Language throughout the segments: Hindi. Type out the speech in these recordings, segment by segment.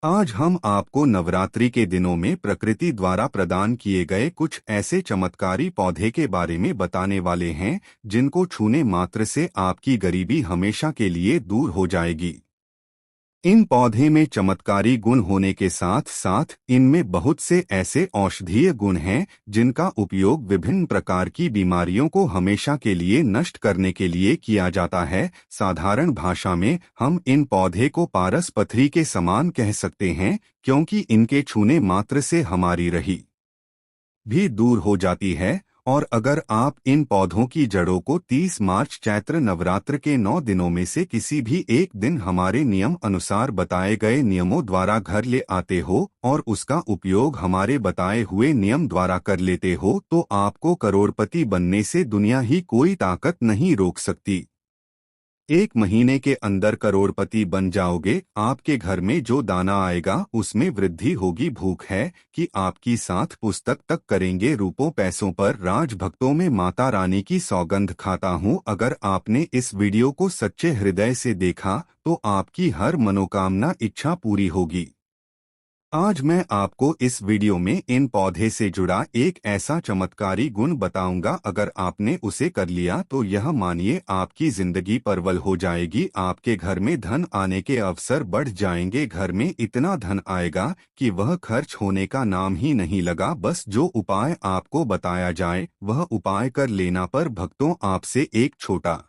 आज हम आपको नवरात्रि के दिनों में प्रकृति द्वारा प्रदान किए गए कुछ ऐसे चमत्कारी पौधे के बारे में बताने वाले हैं जिनको छूने मात्र से आपकी गरीबी हमेशा के लिए दूर हो जाएगी। इन पौधे में चमत्कारी गुण होने के साथ साथ इनमें बहुत से ऐसे औषधीय गुण हैं जिनका उपयोग विभिन्न प्रकार की बीमारियों को हमेशा के लिए नष्ट करने के लिए किया जाता है। साधारण भाषा में हम इन पौधे को पारस पथरी के समान कह सकते हैं, क्योंकि इनके छूने मात्र से हमारी रही भी दूर हो जाती है। और अगर आप इन पौधों की जड़ों को 30 मार्च चैत्र नवरात्र के 9 दिनों में से किसी भी एक दिन हमारे नियम अनुसार बताए गए नियमों द्वारा घर ले आते हो और उसका उपयोग हमारे बताए हुए नियम द्वारा कर लेते हो, तो आपको करोड़पति बनने से दुनिया ही कोई ताकत नहीं रोक सकती। 1 महीने के अंदर करोड़पति बन जाओगे। आपके घर में जो दाना आएगा उसमें वृद्धि होगी। भूख है कि आपकी साथ पुस्तक तक करेंगे रूपों पैसों पर राज। भक्तों में माता रानी की सौगंध खाता हूँ। अगर आपने इस वीडियो को सच्चे हृदय से देखा तो आपकी हर मनोकामना इच्छा पूरी होगी। आज मैं आपको इस वीडियो में इन पौधे से जुड़ा एक ऐसा चमत्कारी गुण बताऊंगा, अगर आपने उसे कर लिया तो यह मानिए आपकी जिंदगी परवल हो जाएगी। आपके घर में धन आने के अवसर बढ़ जाएंगे। घर में इतना धन आएगा कि वह खर्च होने का नाम ही नहीं लगा। बस जो उपाय आपको बताया जाए वह उपाय कर लेना। पर भक्तों, आपसे एक छोटा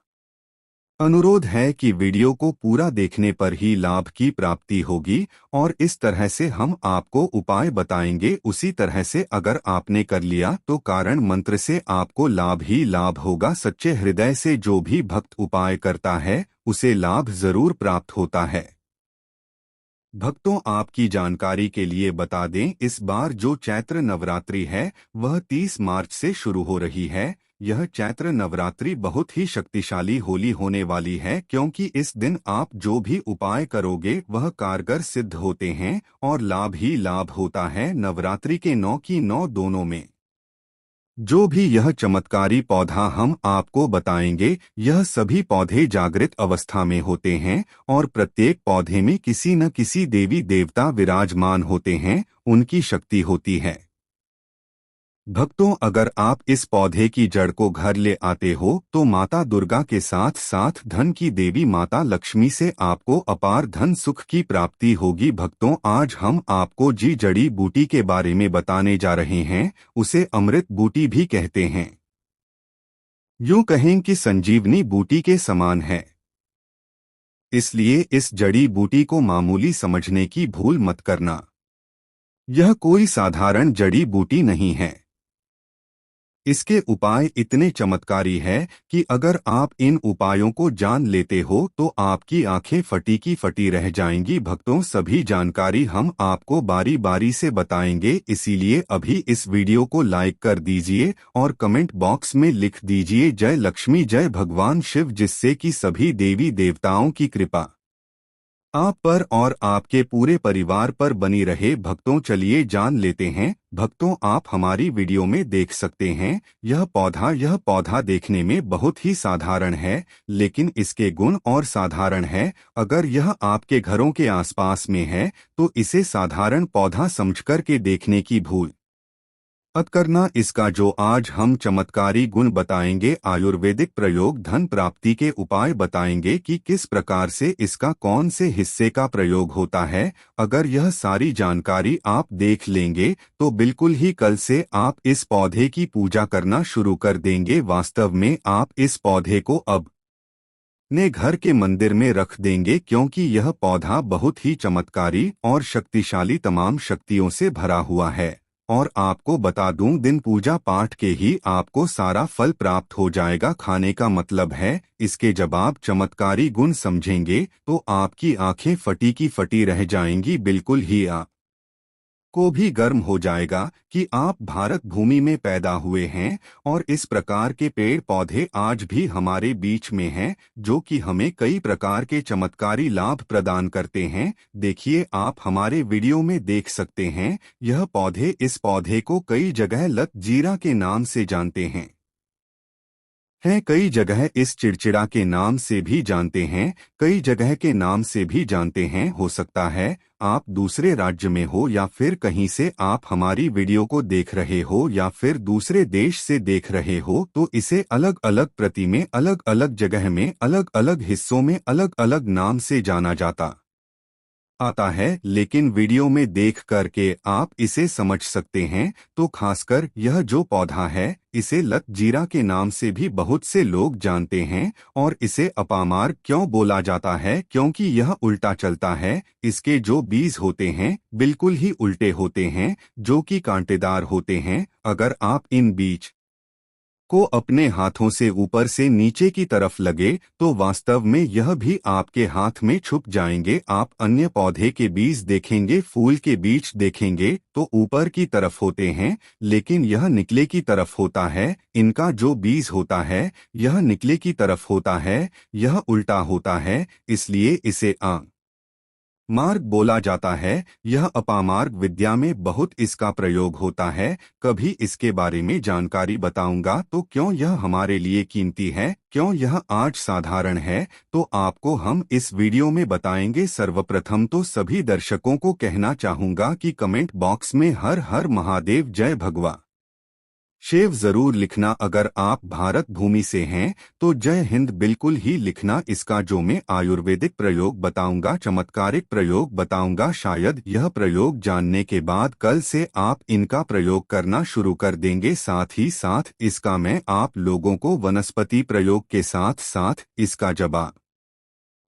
अनुरोध है कि वीडियो को पूरा देखने पर ही लाभ की प्राप्ति होगी और इस तरह से हम आपको उपाय बताएंगे उसी तरह से अगर आपने कर लिया तो कारण मंत्र से आपको लाभ ही लाभ होगा। सच्चे हृदय से जो भी भक्त उपाय करता है उसे लाभ जरूर प्राप्त होता है। भक्तों, आपकी जानकारी के लिए बता दें, इस बार जो चैत्र नवरात्रि है वह 30 मार्च से शुरू हो रही है। यह चैत्र नवरात्रि बहुत ही शक्तिशाली होली होने वाली है, क्योंकि इस दिन आप जो भी उपाय करोगे वह कारगर सिद्ध होते हैं और लाभ ही लाभ होता है। नवरात्रि के 9 की 9 दोनों में जो भी यह चमत्कारी पौधा हम आपको बताएंगे, यह सभी पौधे जागृत अवस्था में होते हैं और प्रत्येक पौधे में किसी न किसी देवी देवता विराजमान होते हैं, उनकी शक्ति होती है। भक्तों, अगर आप इस पौधे की जड़ को घर ले आते हो तो माता दुर्गा के साथ साथ धन की देवी माता लक्ष्मी से आपको अपार धन सुख की प्राप्ति होगी। भक्तों, आज हम आपको जी जड़ी बूटी के बारे में बताने जा रहे हैं। उसे अमृत बूटी भी कहते हैं। यूं कहें कि संजीवनी बूटी के समान है। इसलिए इस जड़ी बूटी को मामूली समझने की भूल मत करना। यह कोई साधारण जड़ी बूटी नहीं है। इसके उपाय इतने चमत्कारी है कि अगर आप इन उपायों को जान लेते हो तो आपकी आंखें फटी की फटी रह जाएंगी। भक्तों, सभी जानकारी हम आपको बारी बारी से बताएंगे, इसीलिए अभी इस वीडियो को लाइक कर दीजिए और कमेंट बॉक्स में लिख दीजिए जय लक्ष्मी, जय भगवान शिव, जिससे कि सभी देवी देवताओं की कृपा आप पर और आपके पूरे परिवार पर बनी रहे। भक्तों, चलिए जान लेते हैं। भक्तों, आप हमारी वीडियो में देख सकते हैं यह पौधा देखने में बहुत ही साधारण है, लेकिन इसके गुण और साधारण है। अगर यह आपके घरों के आसपास में है तो इसे साधारण पौधा समझकर के देखने की भूल मत करना। इसका जो आज हम चमत्कारी गुण बताएंगे, आयुर्वेदिक प्रयोग, धन प्राप्ति के उपाय बताएंगे कि किस प्रकार से इसका कौन से हिस्से का प्रयोग होता है। अगर यह सारी जानकारी आप देख लेंगे तो बिल्कुल ही कल से आप इस पौधे की पूजा करना शुरू कर देंगे। वास्तव में आप इस पौधे को अब अपने घर के मंदिर में रख देंगे, क्योंकि यह पौधा बहुत ही चमत्कारी और शक्तिशाली तमाम शक्तियों से भरा हुआ है। और आपको बता दूं, दिन पूजा पाठ के ही आपको सारा फल प्राप्त हो जाएगा। खाने का मतलब है, इसके जब आप चमत्कारी गुण समझेंगे तो आपकी आंखें फटी की फटी रह जाएंगी। बिल्कुल ही आप को भी गर्म हो जाएगा कि आप भारत भूमि में पैदा हुए हैं और इस प्रकार के पेड़ पौधे आज भी हमारे बीच में हैं, जो कि हमें कई प्रकार के चमत्कारी लाभ प्रदान करते हैं। देखिए, आप हमारे वीडियो में देख सकते हैं, यह पौधे, इस पौधे को कई जगह लत जीरा के नाम से जानते हैं। हैं। कई जगह इस चिड़चिड़ा के नाम से भी जानते हैं, कई जगह के नाम से भी जानते हैं। हो सकता है आप दूसरे राज्य में हो या फिर कहीं से आप हमारी वीडियो को देख रहे हो या फिर दूसरे देश से देख रहे हो, तो इसे अलग अलग प्रति में, अलग अलग जगह में, अलग अलग हिस्सों में अलग अलग नाम से जाना जाता आता है। लेकिन वीडियो में देख करके आप इसे समझ सकते हैं। तो खासकर यह जो पौधा है, इसे लत जीरा के नाम से भी बहुत से लोग जानते हैं। और इसे अपामार्ग क्यों बोला जाता है? क्योंकि यह उल्टा चलता है। इसके जो बीज होते हैं बिल्कुल ही उल्टे होते हैं, जो कि कांटेदार होते हैं। अगर आप इन बीज को अपने हाथों से ऊपर से नीचे की तरफ लगे तो वास्तव में यह भी आपके हाथ में छुप जाएंगे। आप अन्य पौधे के बीज देखेंगे, फूल के बीज देखेंगे तो ऊपर की तरफ होते हैं, लेकिन यह निकले की तरफ होता है। इनका जो बीज होता है यह निकले की तरफ होता है, यह उल्टा होता है, इसलिए इसे मार्ग बोला जाता है। यह अपामार्ग विद्या में बहुत इसका प्रयोग होता है। कभी इसके बारे में जानकारी बताऊंगा। तो क्यों यह हमारे लिए कीमती है, क्यों यह आज साधारण है, तो आपको हम इस वीडियो में बताएंगे। सर्वप्रथम तो सभी दर्शकों को कहना चाहूंगा कि कमेंट बॉक्स में हर हर महादेव जय भगवा शेव जरूर लिखना। अगर आप भारत भूमि से हैं तो जय हिंद बिल्कुल ही लिखना। इसका जो मैं आयुर्वेदिक प्रयोग बताऊंगा, चमत्कारिक प्रयोग बताऊंगा, शायद यह प्रयोग जानने के बाद कल से आप इनका प्रयोग करना शुरू कर देंगे। साथ ही साथ इसका मैं आप लोगों को वनस्पति प्रयोग के साथ साथ इसका जवाब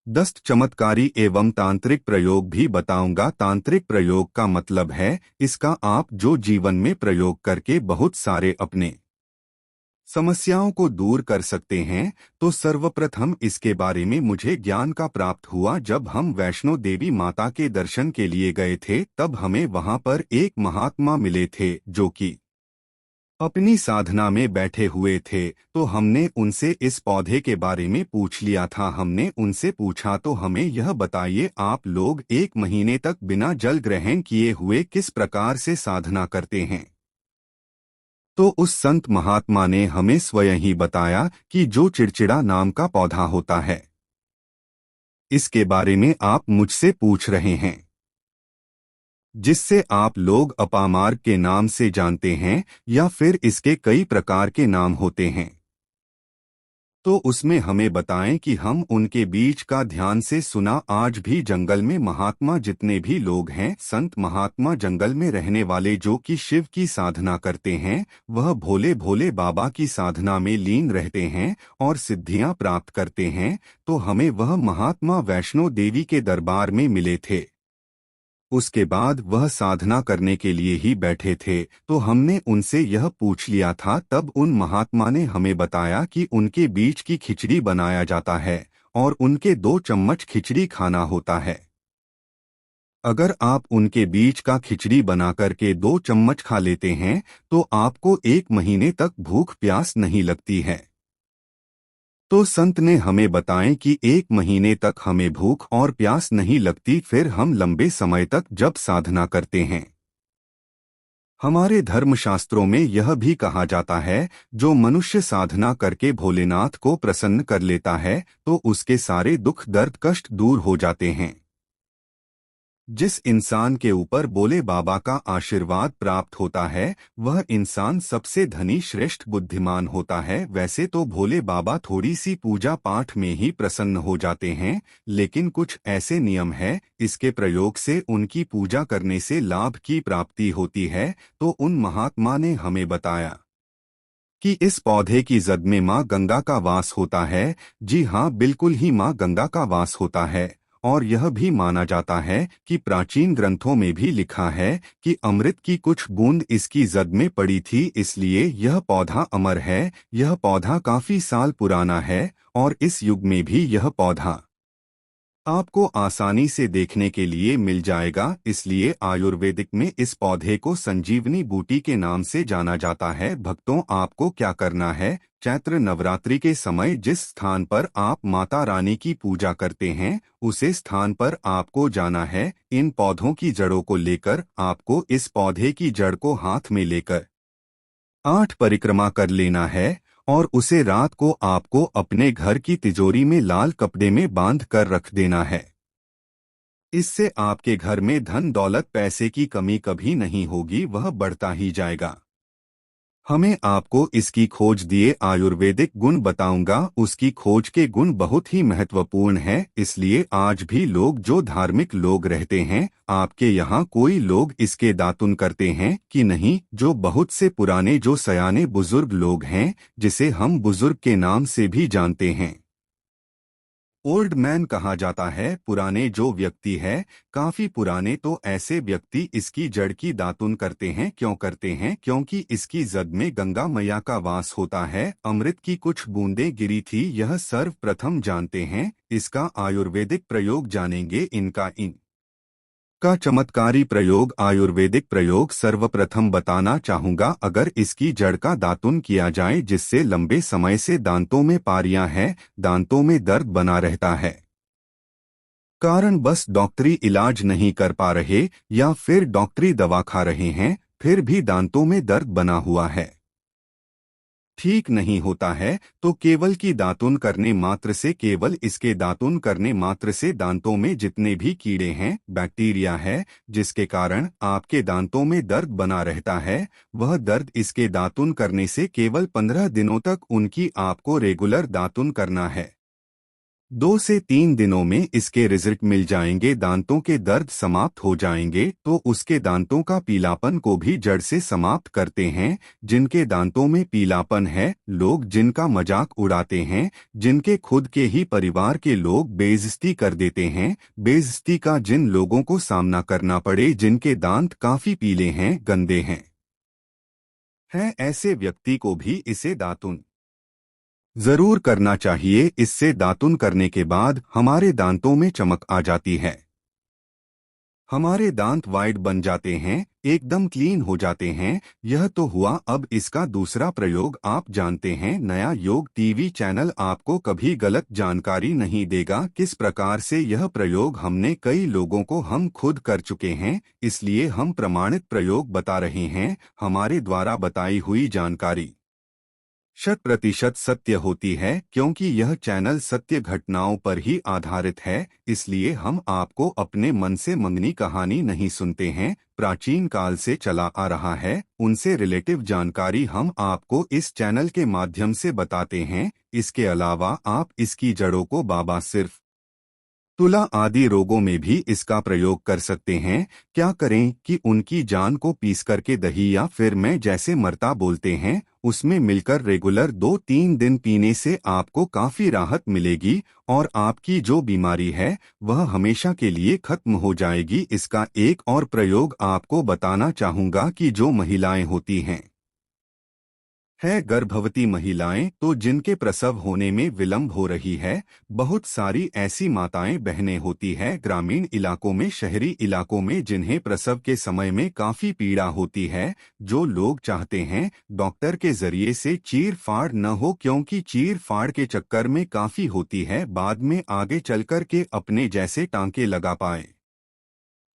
दस्त चमत्कारी एवं तांत्रिक प्रयोग भी बताऊंगा। तांत्रिक प्रयोग का मतलब है इसका आप जो जीवन में प्रयोग करके बहुत सारे अपने समस्याओं को दूर कर सकते हैं। तो सर्वप्रथम इसके बारे में मुझे ज्ञान का प्राप्त हुआ जब हम वैष्णो देवी माता के दर्शन के लिए गए थे। तब हमें वहां पर एक महात्मा मिले थे जो कि अपनी साधना में बैठे हुए थे। तो हमने उनसे इस पौधे के बारे में पूछ लिया था। हमने उनसे पूछा तो हमें यह बताइए, आप लोग 1 महीने तक बिना जल ग्रहण किए हुए किस प्रकार से साधना करते हैं? तो उस संत महात्मा ने हमें स्वयं ही बताया कि जो चिड़चिड़ा नाम का पौधा होता है, इसके बारे में आप मुझसे पूछ रहे हैं, जिससे आप लोग अपामार्ग के नाम से जानते हैं या फिर इसके कई प्रकार के नाम होते हैं। तो उसमें हमें बताएं कि हम उनके बीच का ध्यान से सुना। आज भी जंगल में महात्मा जितने भी लोग हैं, संत महात्मा जंगल में रहने वाले जो कि शिव की साधना करते हैं, वह भोले भोले बाबा की साधना में लीन रहते हैं और सिद्धियां प्राप्त करते हैं। तो हमें वह महात्मा वैष्णो देवी के दरबार में मिले थे। उसके बाद वह साधना करने के लिए ही बैठे थे। तो हमने उनसे यह पूछ लिया था। तब उन महात्मा ने हमें बताया कि उनके बीच की खिचड़ी बनाया जाता है और उनके 2 चम्मच खिचड़ी खाना होता है। अगर आप उनके बीच का खिचड़ी बना करके 2 चम्मच खा लेते हैं तो आपको 1 महीने तक भूख प्यास नहीं लगती है। तो संत ने हमें बताएं कि 1 महीने तक हमें भूख और प्यास नहीं लगती। फिर हम लंबे समय तक जब साधना करते हैं, हमारे धर्मशास्त्रों में यह भी कहा जाता है, जो मनुष्य साधना करके भोलेनाथ को प्रसन्न कर लेता है तो उसके सारे दुख दर्द कष्ट दूर हो जाते हैं। जिस इंसान के ऊपर भोले बाबा का आशीर्वाद प्राप्त होता है वह इंसान सबसे धनी श्रेष्ठ बुद्धिमान होता है। वैसे तो भोले बाबा थोड़ी सी पूजा पाठ में ही प्रसन्न हो जाते हैं, लेकिन कुछ ऐसे नियम है, इसके प्रयोग से उनकी पूजा करने से लाभ की प्राप्ति होती है। तो उन महात्मा ने हमें बताया कि इस पौधे की जद में माँ गंगा का वास होता है। जी हाँ, बिल्कुल ही माँ गंगा का वास होता है। और यह भी माना जाता है कि प्राचीन ग्रंथों में भी लिखा है कि अमृत की कुछ बूंद इसकी जद में पड़ी थी, इसलिए यह पौधा अमर है। यह पौधा काफी साल पुराना है और इस युग में भी यह पौधा आपको आसानी से देखने के लिए मिल जाएगा। इसलिए आयुर्वेदिक में इस पौधे को संजीवनी बूटी के नाम से जाना जाता है। भक्तों, आपको क्या करना है, चैत्र नवरात्रि के समय जिस स्थान पर आप माता रानी की पूजा करते हैं, उसे स्थान पर आपको जाना है। इन पौधों की जड़ों को लेकर आपको इस पौधे की जड़ को हाथ में लेकर 8 परिक्रमा कर लेना है और उसे रात को आपको अपने घर की तिजोरी में लाल कपड़े में बांध कर रख देना है। इससे आपके घर में धन दौलत पैसे की कमी कभी नहीं होगी, वह बढ़ता ही जाएगा। हमें आपको इसकी खोज दिए आयुर्वेदिक गुण बताऊंगा। उसकी खोज के गुण बहुत ही महत्वपूर्ण है, इसलिए आज भी लोग जो धार्मिक लोग रहते हैं, आपके यहाँ कोई लोग इसके दातुन करते हैं कि नहीं? जो बहुत से पुराने जो सयाने बुजुर्ग लोग हैं, जिसे हम बुजुर्ग के नाम से भी जानते हैं, ओल्ड मैन कहा जाता है, पुराने जो व्यक्ति है, काफी पुराने, तो ऐसे व्यक्ति इसकी जड़ की दातुन करते हैं। क्यों करते हैं? क्योंकि इसकी जद में गंगा मैया का वास होता है, अमृत की कुछ बूंदें गिरी थी, यह सर्वप्रथम जानते हैं। इसका आयुर्वेदिक प्रयोग जानेंगे। इनका का चमत्कारी प्रयोग, आयुर्वेदिक प्रयोग सर्वप्रथम बताना चाहूंगा। अगर इसकी जड़ का दातुन किया जाए, जिससे लंबे समय से दांतों में पारियां हैं, दांतों में दर्द बना रहता है, कारण बस डॉक्टरी इलाज नहीं कर पा रहे या फिर डॉक्टरी दवा खा रहे हैं, फिर भी दांतों में दर्द बना हुआ है, ठीक नहीं होता है, तो केवल की दातुन करने मात्र से, केवल इसके दातुन करने मात्र से दांतों में जितने भी कीड़े हैं, बैक्टीरिया है, जिसके कारण आपके दांतों में दर्द बना रहता है, वह दर्द इसके दातुन करने से केवल 15 दिनों तक उनकी आपको रेगुलर दातुन करना है। 2 से 3 दिनों में इसके रिजल्ट मिल जाएंगे, दांतों के दर्द समाप्त हो जाएंगे, तो उसके दांतों का पीलापन को भी जड़ से समाप्त करते हैं। जिनके दांतों में पीलापन है, लोग जिनका मजाक उड़ाते हैं, जिनके खुद के ही परिवार के लोग बेइज्जती कर देते हैं, बेइज्जती का जिन लोगों को सामना करना पड़े, जिनके दांत काफी पीले हैं, गंदे हैं, ऐसे व्यक्ति को भी इसे दातुन जरूर करना चाहिए। इससे दातुन करने के बाद हमारे दांतों में चमक आ जाती है, हमारे दांत वाइड बन जाते हैं, एकदम क्लीन हो जाते हैं। यह तो हुआ। अब इसका दूसरा प्रयोग आप जानते हैं। नया योग टीवी चैनल आपको कभी गलत जानकारी नहीं देगा। किस प्रकार से यह प्रयोग हमने कई लोगों को हम खुद कर चुके हैं, इसलिए हम प्रमाणित प्रयोग बता रहे हैं। हमारे द्वारा बताई हुई जानकारी 100% सत्य होती है, क्योंकि यह चैनल सत्य घटनाओं पर ही आधारित है। इसलिए हम आपको अपने मन से मंगनी कहानी नहीं सुनते हैं, प्राचीन काल से चला आ रहा है, उनसे रिलेटिव जानकारी हम आपको इस चैनल के माध्यम से बताते हैं। इसके अलावा आप इसकी जड़ों को बाबा सिर्फ तुला आदि रोगों में भी इसका प्रयोग कर सकते हैं। क्या करें कि उनकी जान को पीस करके दही या फिर मैं जैसे मरता बोलते हैं, उसमें मिलकर रेगुलर 2-3 दिन पीने से आपको काफी राहत मिलेगी और आपकी जो बीमारी है वह हमेशा के लिए खत्म हो जाएगी। इसका एक और प्रयोग आपको बताना चाहूंगा कि जो महिलाएं होती हैं, गर्भवती महिलाएं, तो जिनके प्रसव होने में विलंब हो रही है, बहुत सारी ऐसी माताएं बहनें होती है ग्रामीण इलाकों में, शहरी इलाकों में, जिन्हें प्रसव के समय में काफी पीड़ा होती है। जो लोग चाहते हैं डॉक्टर के जरिए से चीर फाड़ न हो, क्योंकि चीर फाड़ के चक्कर में काफी होती है, बाद में आगे चलकर के अपने जैसे टांके लगा पाए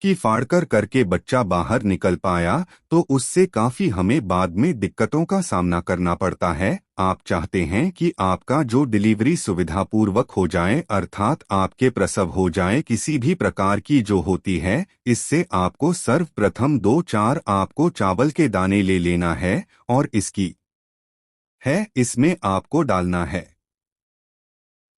कि फाड़कर करके बच्चा बाहर निकल पाया, तो उससे काफी हमें बाद में दिक्कतों का सामना करना पड़ता है। आप चाहते हैं कि आपका जो डिलीवरी सुविधापूर्वक हो जाए, अर्थात आपके प्रसव हो जाए, किसी भी प्रकार की जो होती है, इससे आपको सर्वप्रथम 2-4 आपको चावल के दाने ले लेना है और इसमें आपको डालना है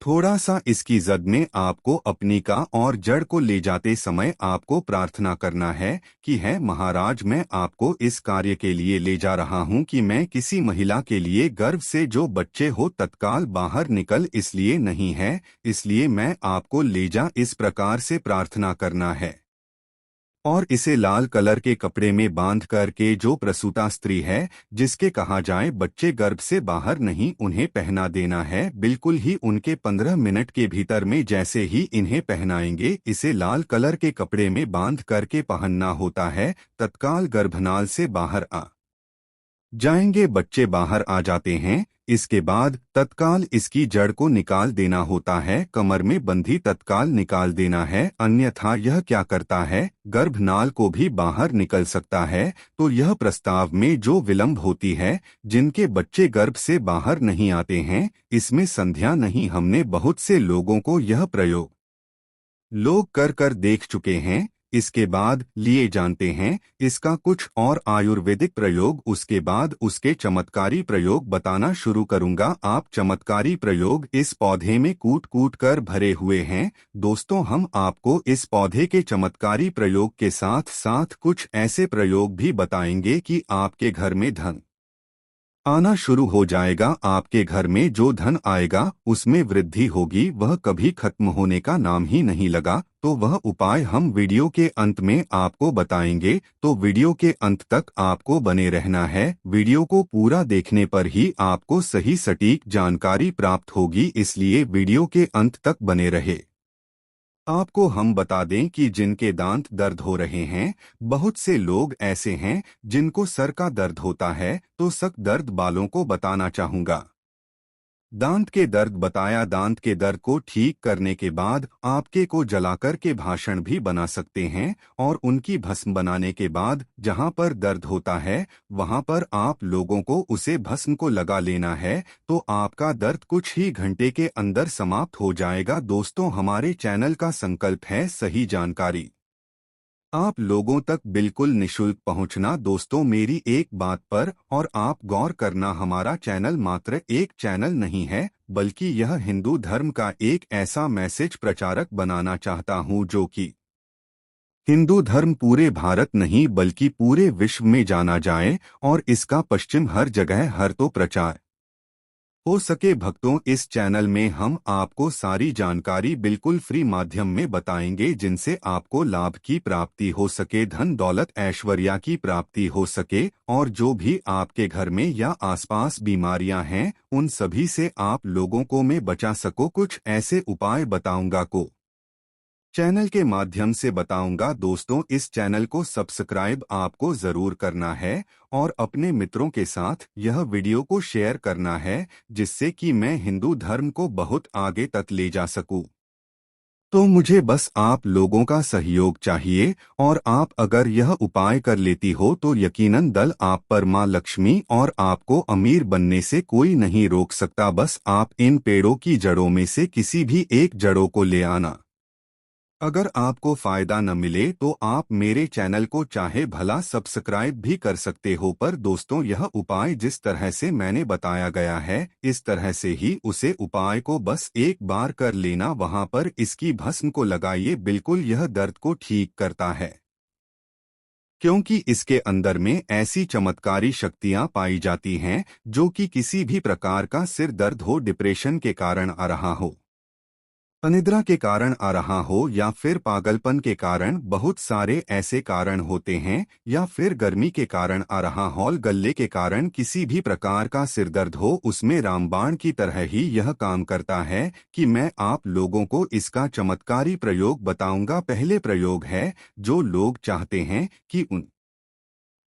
थोड़ा सा। इसकी जद में आपको अपनी का और जड़ को ले जाते समय आपको प्रार्थना करना है कि है महाराज, मैं आपको इस कार्य के लिए ले जा रहा हूं कि मैं किसी महिला के लिए गर्भ से जो बच्चे हो तत्काल बाहर निकल, इसलिए नहीं है, इसलिए मैं आपको ले जा, इस प्रकार से प्रार्थना करना है। और इसे लाल कलर के कपड़े में बांध करके जो प्रसूता स्त्री है, जिसके कहा जाए बच्चे गर्भ से बाहर नहीं, उन्हें पहना देना है। बिल्कुल ही उनके 15 मिनट के भीतर में जैसे ही इन्हें पहनाएंगे, इसे लाल कलर के कपड़े में बांध करके पहनना होता है, तत्काल गर्भनाल से बाहर आ जाएंगे, बच्चे बाहर आ जाते हैं। इसके बाद तत्काल इसकी जड़ को निकाल देना होता है, कमर में बंधी तत्काल निकाल देना है, अन्यथा यह क्या करता है, गर्भनाल को भी बाहर निकल सकता है। तो यह प्रस्ताव में जो विलंब होती है, जिनके बच्चे गर्भ से बाहर नहीं आते हैं, इसमें संध्या नहीं। हमने बहुत से लोगों को यह प्रयोग लोग कर कर देख चुके हैं। इसके बाद लिए जानते हैं इसका कुछ और आयुर्वेदिक प्रयोग, उसके बाद उसके चमत्कारी प्रयोग बताना शुरू करूंगा। आप चमत्कारी प्रयोग इस पौधे में कूट कूट कर भरे हुए हैं। दोस्तों, हम आपको इस पौधे के चमत्कारी प्रयोग के साथ साथ कुछ ऐसे प्रयोग भी बताएंगे कि आपके घर में धन आना शुरू हो जाएगा। आपके घर में जो धन आएगा उसमें वृद्धि होगी, वह कभी खत्म होने का नाम ही नहीं लगा। तो वह उपाय हम वीडियो के अंत में आपको बताएंगे, तो वीडियो के अंत तक आपको बने रहना है। वीडियो को पूरा देखने पर ही आपको सही सटीक जानकारी प्राप्त होगी, इसलिए वीडियो के अंत तक बने रहे। आपको हम बता दें कि जिनके दांत दर्द हो रहे हैं, बहुत से लोग ऐसे हैं जिनको सर का दर्द होता है, तो सक दर्द बालों को बताना चाहूंगा। दांत के दर्द बताया। दांत के दर्द को ठीक करने के बाद आपके को जलाकर के भाषण भी बना सकते हैं, और उनकी भस्म बनाने के बाद जहां पर दर्द होता है वहां पर आप लोगों को उसे भस्म को लगा लेना है, तो आपका दर्द कुछ ही घंटे के अंदर समाप्त हो जाएगा। दोस्तों, हमारे चैनल का संकल्प है सही जानकारी आप लोगों तक बिल्कुल निशुल्क पहुंचना। दोस्तों, मेरी एक बात पर और आप गौर करना, हमारा चैनल मात्र एक चैनल नहीं है, बल्कि यह हिंदू धर्म का एक ऐसा मैसेज प्रचारक बनाना चाहता हूं जो कि हिंदू धर्म पूरे भारत नहीं बल्कि पूरे विश्व में जाना जाए, और इसका पश्चिम हर जगह हर तो प्रचार हो सके। भक्तों, इस चैनल में हम आपको सारी जानकारी बिल्कुल फ्री माध्यम में बताएंगे, जिनसे आपको लाभ की प्राप्ति हो सके, धन दौलत ऐश्वर्या की प्राप्ति हो सके, और जो भी आपके घर में या आसपास बीमारियां हैं उन सभी से आप लोगों को मैं बचा सको। कुछ ऐसे उपाय बताऊंगा को चैनल के माध्यम से बताऊंगा। दोस्तों, इस चैनल को सब्सक्राइब आपको जरूर करना है और अपने मित्रों के साथ यह वीडियो को शेयर करना है, जिससे कि मैं हिंदू धर्म को बहुत आगे तक ले जा सकूं। तो मुझे बस आप लोगों का सहयोग चाहिए, और आप अगर यह उपाय कर लेती हो तो यकीनन दल आप पर मां लक्ष्मी और आपको अमीर बनने से कोई नहीं रोक सकता। बस आप इन पेड़ों की जड़ों में से किसी भी एक जड़ों को ले आना। अगर आपको फायदा न मिले तो आप मेरे चैनल को चाहे भला सब्सक्राइब भी कर सकते हो, पर दोस्तों, यह उपाय जिस तरह से मैंने बताया गया है इस तरह से ही उसे उपाय को बस एक बार कर लेना, वहां पर इसकी भस्म को लगाइए, बिल्कुल यह दर्द को ठीक करता है, क्योंकि इसके अंदर में ऐसी चमत्कारी शक्तियां पाई जाती हैं जो कि किसी भी प्रकार का सिर दर्द हो, डिप्रेशन के कारण आ रहा हो, अनिद्रा के कारण आ रहा हो, या फिर पागलपन के कारण, बहुत सारे ऐसे कारण होते हैं, या फिर गर्मी के कारण आ रहा हॉल गले के कारण किसी भी प्रकार का सिरदर्द हो, उसमें रामबाण की तरह ही यह काम करता है कि मैं आप लोगों को इसका चमत्कारी प्रयोग बताऊंगा। पहले प्रयोग है, जो लोग चाहते हैं कि उन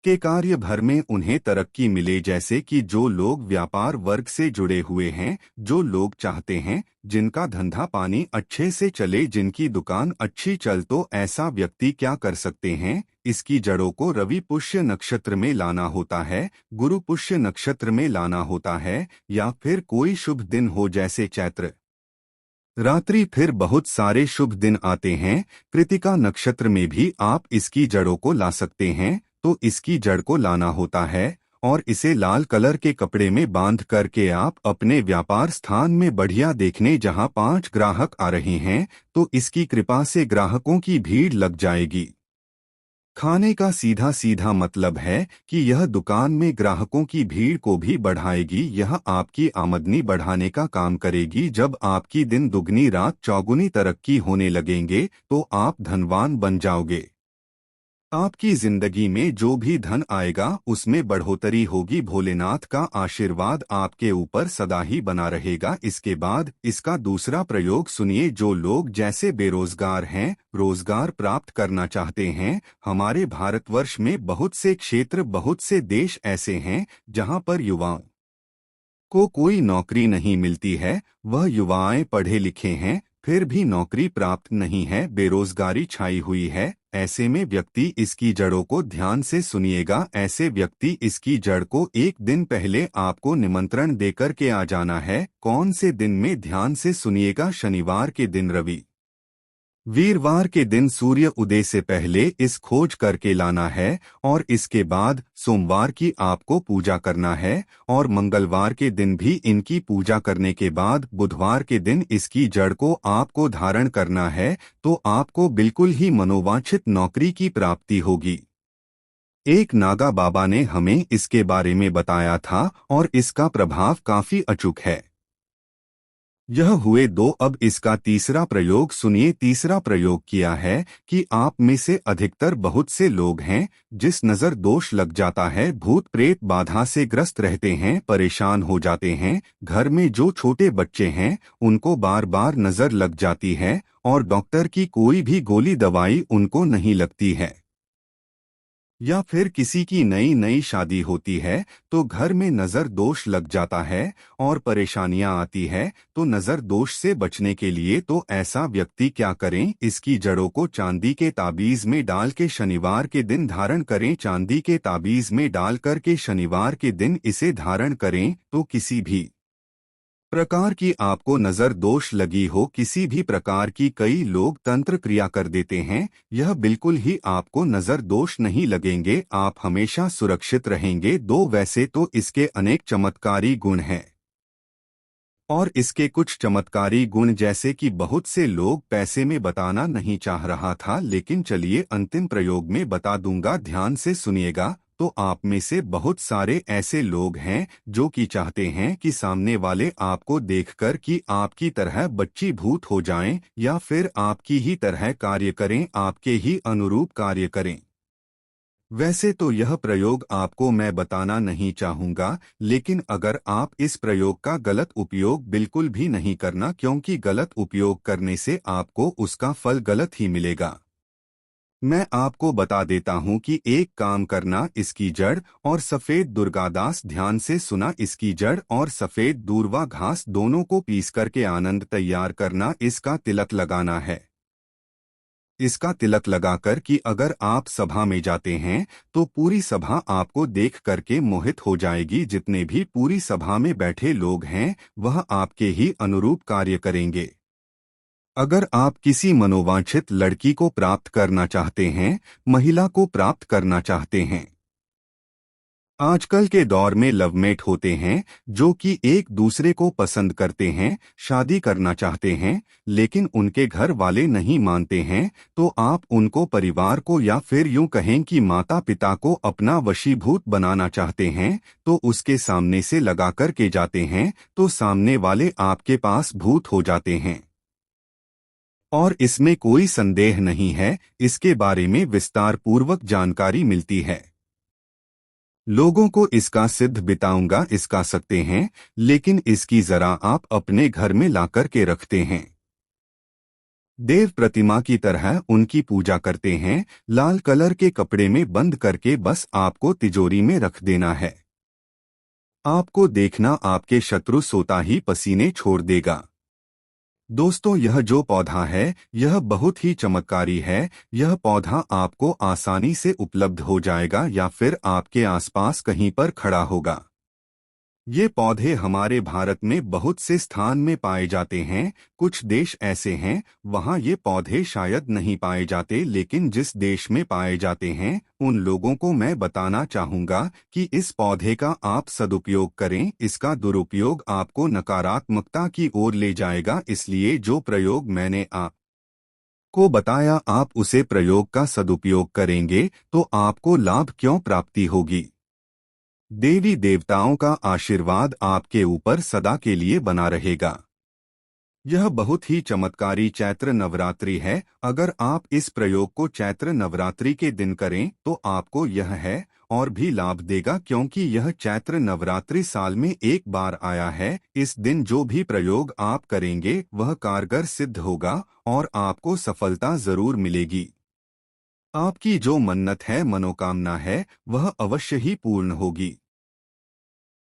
के कार्य भर में उन्हें तरक्की मिले, जैसे कि जो लोग व्यापार वर्ग से जुड़े हुए हैं, जो लोग चाहते हैं जिनका धंधा पानी अच्छे से चले, जिनकी दुकान अच्छी चल, तो ऐसा व्यक्ति क्या कर सकते हैं, इसकी जड़ों को रवि पुष्य नक्षत्र में लाना होता है, गुरु पुष्य नक्षत्र में लाना होता है, या फिर कोई शुभ दिन हो जैसे चैत्र रात्रि, फिर बहुत सारे शुभ दिन आते हैं। कृतिका नक्षत्र में भी आप इसकी जड़ों को ला सकते हैं। तो इसकी जड़ को लाना होता है और इसे लाल कलर के कपड़े में बांध करके आप अपने व्यापार स्थान में बढ़िया देखने, जहां 5 ग्राहक आ रहे हैं तो इसकी कृपा से ग्राहकों की भीड़ लग जाएगी। खाने का सीधा सीधा मतलब है कि यह दुकान में ग्राहकों की भीड़ को भी बढ़ाएगी, यह आपकी आमदनी बढ़ाने का काम करेगी। जब आपकी दिन दुगनी रात चौगुनी तरक्की होने लगेंगे तो आप धनवान बन जाओगे। आपकी जिंदगी में जो भी धन आएगा उसमें बढ़ोतरी होगी। भोलेनाथ का आशीर्वाद आपके ऊपर सदा ही बना रहेगा। इसके बाद इसका दूसरा प्रयोग सुनिए। जो लोग जैसे बेरोजगार हैं, रोजगार प्राप्त करना चाहते हैं, हमारे भारतवर्ष में बहुत से क्षेत्र, बहुत से देश ऐसे हैं जहां पर युवाओं को कोई नौकरी नहीं मिलती है। वह युवाएं पढ़े लिखे हैं, फिर भी नौकरी प्राप्त नहीं है, बेरोजगारी छाई हुई है। ऐसे में व्यक्ति इसकी जड़ों को ध्यान से सुनिएगा। ऐसे व्यक्ति इसकी जड़ को एक दिन पहले आपको निमंत्रण देकर के आ जाना है। कौन से दिन में? ध्यान से सुनिएगा। शनिवार के दिन, रवि वीरवार के दिन सूर्य उदय से पहले इस खोज करके लाना है, और इसके बाद सोमवार की आपको पूजा करना है, और मंगलवार के दिन भी इनकी पूजा करने के बाद बुधवार के दिन इसकी जड़ को आपको धारण करना है। तो आपको बिल्कुल ही मनोवांछित नौकरी की प्राप्ति होगी। एक नागा बाबा ने हमें इसके बारे में बताया था और इसका प्रभाव काफी अचूक है। यह हुए दो। अब इसका तीसरा प्रयोग सुनिए। तीसरा प्रयोग किया है कि आप में से अधिकतर बहुत से लोग हैं जिस नज़र दोष लग जाता है, भूत प्रेत बाधा से ग्रस्त रहते हैं, परेशान हो जाते हैं। घर में जो छोटे बच्चे हैं उनको बार बार नज़र लग जाती है और डॉक्टर की कोई भी गोली दवाई उनको नहीं लगती है। या फिर किसी की नई नई शादी होती है तो घर में नज़र दोष लग जाता है और परेशानियां आती है। तो नज़र दोष से बचने के लिए तो ऐसा व्यक्ति क्या करें? इसकी जड़ों को चांदी के ताबीज में डाल के शनिवार के दिन धारण करें। चांदी के ताबीज में डाल कर के शनिवार के दिन इसे धारण करें। तो किसी भी प्रकार की आपको नज़र दोष लगी हो, किसी भी प्रकार की, कई लोग तंत्र क्रिया कर देते हैं, यह बिल्कुल ही आपको नज़र दोष नहीं लगेंगे। आप हमेशा सुरक्षित रहेंगे। दो, वैसे तो इसके अनेक चमत्कारी गुण हैं, और इसके कुछ चमत्कारी गुण जैसे कि बहुत से लोग पैसे में बताना नहीं चाह रहा था, लेकिन चलिए अंतिम प्रयोग में बता दूंगा। ध्यान से सुनिएगा। तो आप में से बहुत सारे ऐसे लोग हैं जो कि चाहते हैं कि सामने वाले आपको देखकर कि आपकी तरह बच्ची भूत हो जाएं, या फिर आपकी ही तरह कार्य करें, आपके ही अनुरूप कार्य करें। वैसे तो यह प्रयोग आपको मैं बताना नहीं चाहूँगा, लेकिन अगर आप इस प्रयोग का गलत उपयोग बिल्कुल भी नहीं करना, क्योंकि गलत उपयोग करने से आपको उसका फल गलत ही मिलेगा। मैं आपको बता देता हूँ कि एक काम करना। इसकी जड़ और सफ़ेद दुर्गादास, ध्यान से सुना, इसकी जड़ और सफ़ेद दूर्वा घास दोनों को पीस करके आनंद तैयार करना। इसका तिलक लगाना है। इसका तिलक लगाकर कि अगर आप सभा में जाते हैं तो पूरी सभा आपको देख करके मोहित हो जाएगी। जितने भी पूरी सभा में बैठे लोग हैं वह आपके ही अनुरूप कार्य करेंगे। अगर आप किसी मनोवांछित लड़की को प्राप्त करना चाहते हैं, महिला को प्राप्त करना चाहते हैं, आजकल के दौर में लवमेट होते हैं जो कि एक दूसरे को पसंद करते हैं, शादी करना चाहते हैं, लेकिन उनके घर वाले नहीं मानते हैं, तो आप उनको, परिवार को, या फिर यूं कहें कि माता पिता को अपना वशीभूत बनाना चाहते हैं, तो उसके सामने से लगा कर के जाते हैं तो सामने वाले आपके पास भूत हो जाते हैं। और इसमें कोई संदेह नहीं है, इसके बारे में विस्तार पूर्वक जानकारी मिलती है। लोगों को इसका सिद्ध बताऊंगा, इसका सकते हैं, लेकिन इसकी जरा आप अपने घर में लाकर के रखते हैं। देव प्रतिमा की तरह उनकी पूजा करते हैं, लाल कलर के कपड़े में बंद करके बस आपको तिजोरी में रख देना है। आपको देखना आपके शत्रु सोता ही पसीने छोड़ देगा। दोस्तों, यह जो पौधा है यह बहुत ही चमत्कारी है। यह पौधा आपको आसानी से उपलब्ध हो जाएगा या फिर आपके आसपास कहीं पर खड़ा होगा। ये पौधे हमारे भारत में बहुत से स्थान में पाए जाते हैं। कुछ देश ऐसे हैं वहाँ ये पौधे शायद नहीं पाए जाते, लेकिन जिस देश में पाए जाते हैं उन लोगों को मैं बताना चाहूँगा कि इस पौधे का आप सदुपयोग करें। इसका दुरुपयोग आपको नकारात्मकता की ओर ले जाएगा। इसलिए जो प्रयोग मैंने आपको बताया, आप उसे प्रयोग का सदुपयोग करेंगे तो आपको लाभ क्यों प्राप्ति होगी। देवी देवताओं का आशीर्वाद आपके ऊपर सदा के लिए बना रहेगा। यह बहुत ही चमत्कारी चैत्र नवरात्रि है। अगर आप इस प्रयोग को चैत्र नवरात्रि के दिन करें तो आपको यह है और भी लाभ देगा, क्योंकि यह चैत्र नवरात्रि साल में एक बार आया है। इस दिन जो भी प्रयोग आप करेंगे वह कारगर सिद्ध होगा और आपको सफलता जरूर मिलेगी। आपकी जो मन्नत है, मनोकामना है, वह अवश्य ही पूर्ण होगी।